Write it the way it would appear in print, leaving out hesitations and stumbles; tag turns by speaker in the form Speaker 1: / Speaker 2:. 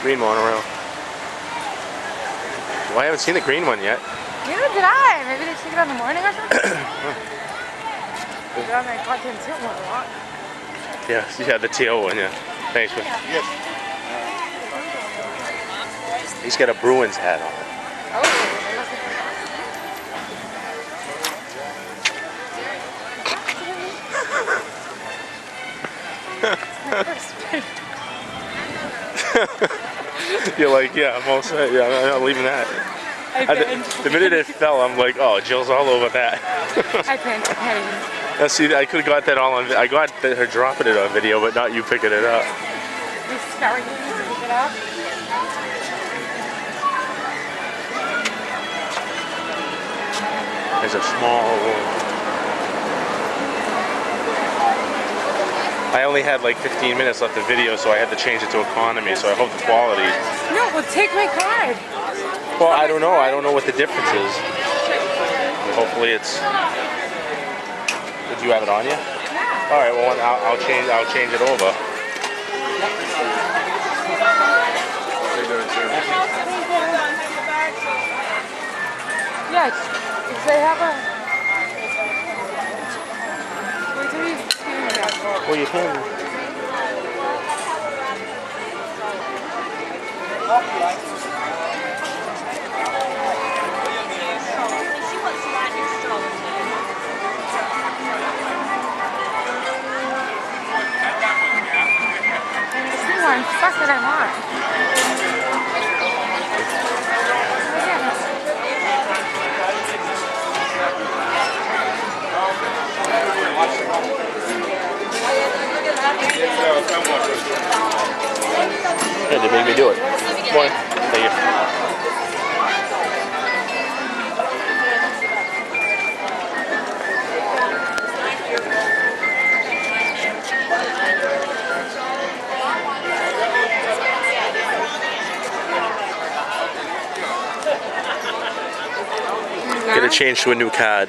Speaker 1: Green monorail. Well, I haven't seen the green one yet.
Speaker 2: Neither did I. Maybe they take it in the morning or something? They're on that goddamn tilt one a lot.
Speaker 1: Yeah, the teal one, yeah. Thanks, man. Yep. He's got a Bruins hat on.
Speaker 2: Oh,
Speaker 1: You're like, yeah, I'm all set. Yeah, I'm not leaving that. The minute it fell, I'm like, oh, Jill's all over that.
Speaker 2: I can't even.
Speaker 1: Now, see, I could have got that all on. I got her dropping it on video, but not you picking it up.
Speaker 2: He's starting to pick it up.
Speaker 1: There's a small one. I only had like 15 minutes left of video, so I had to change it to economy, so I hope the quality...
Speaker 2: No, well, take my card.
Speaker 1: Well, I don't know. I don't know what the difference is. Hopefully it's... Did you have it on you?
Speaker 2: Yeah.
Speaker 1: All right, well, I'll change it over.
Speaker 2: Yes, if they have a... Wait till you see that.
Speaker 1: Well, you can.
Speaker 2: Fuck that I want.
Speaker 1: Yeah, they made me do it. One. Thank you. Get it changed to a new card.